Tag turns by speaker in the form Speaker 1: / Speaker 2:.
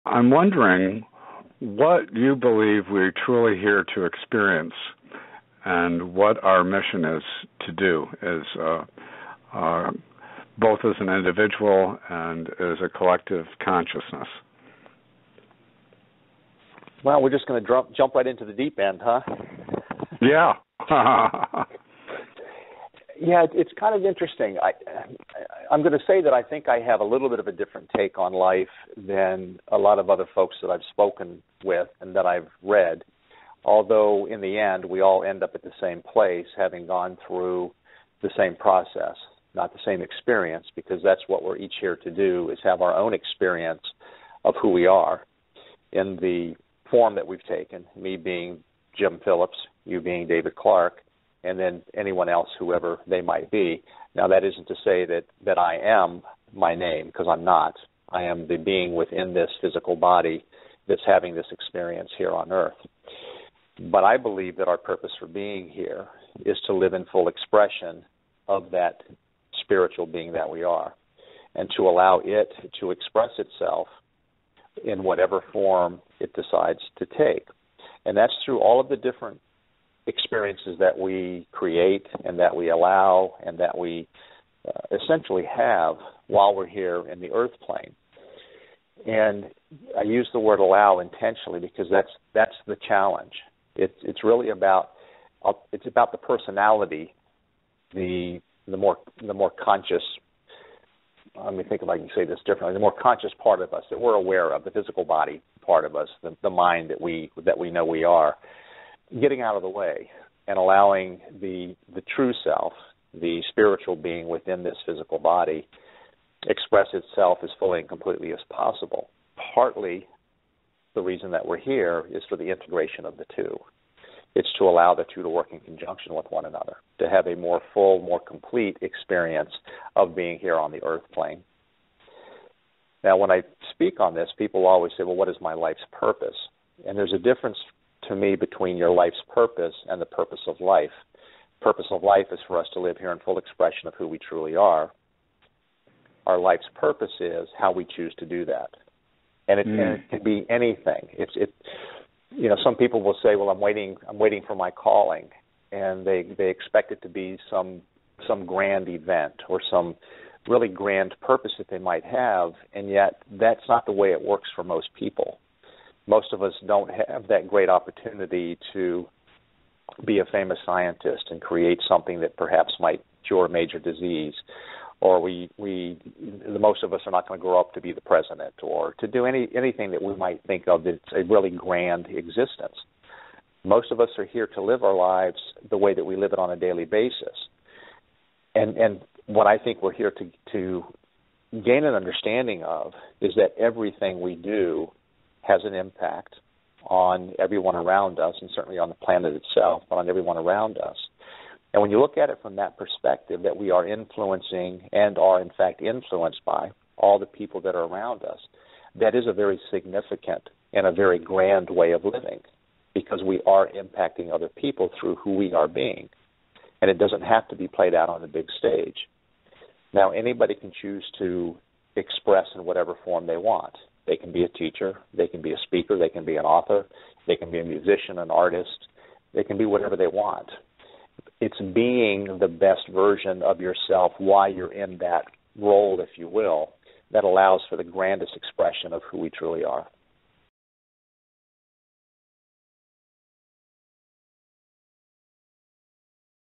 Speaker 1: I'm wondering what you believe we're truly here to experience and what our mission is to do both as an individual and as a collective consciousness.
Speaker 2: Well, we're just going to jump right into the deep end, huh?
Speaker 1: Yeah.
Speaker 2: Yeah, it's kind of interesting. I'm going to say that I think I have a little bit of a different take on life than a lot of other folks that I've spoken with and that I've read, although in the end we all end up at the same place, having gone through the same process, not the same experience, because that's what we're each here to do, is have our own experience of who we are in the form that we've taken, me being Jim Phillips, you being David Clark, and then anyone else, whoever they might be. Now, that isn't to say that I am my name, because I'm not. I am the being within this physical body that's having this experience here on Earth. But I believe that our purpose for being here is to live in full expression of that spiritual being that we are, and to allow it to express itself in whatever form it decides to take. And that's through all of the different experiences that we create and that we allow and that we essentially have while we're here in the earth plane. And I use the word allow intentionally because that's the challenge. It's really about the personality, the more conscious. Let me think if I can say this differently. The more conscious part of us that we're aware of, the physical body part of us, the mind that we know we are, getting out of the way and allowing the true self, the spiritual being within this physical body, express itself as fully and completely as possible. Partly the reason that we're here is for the integration of the two. It's to allow the two to work in conjunction with one another, to have a more full, more complete experience of being here on the earth plane. Now, when I speak on this, people always say, well, what is my life's purpose? And there's a difference to me between your life's purpose and the purpose of life. Purpose of life is for us to live here in full expression of who we truly are. Our life's purpose is how we choose to do that. And it can be anything. Some people will say, well, I'm waiting for my calling, and they expect it to be some grand event or some really grand purpose that they might have, and yet that's not the way it works for most people. Most of us don't have that great opportunity to be a famous scientist and create something that perhaps might cure a major disease, or most of us are not going to grow up to be the president or to do anything that we might think of that's a really grand existence. Most of us are here to live our lives the way that we live it on a daily basis. And what I think we're here to gain an understanding of is that everything we do has an impact on everyone around us, and certainly on the planet itself, but on everyone around us. And when you look at it from that perspective, that we are influencing and are in fact influenced by all the people that are around us, that is a very significant and a very grand way of living, because we are impacting other people through who we are being. And it doesn't have to be played out on the big stage. Now, anybody can choose to express in whatever form they want. They can be a teacher, they can be a speaker, they can be an author, they can be a musician, an artist, they can be whatever they want. It's being the best version of yourself while you're in that role, if you will, that allows for the grandest expression of who we truly are.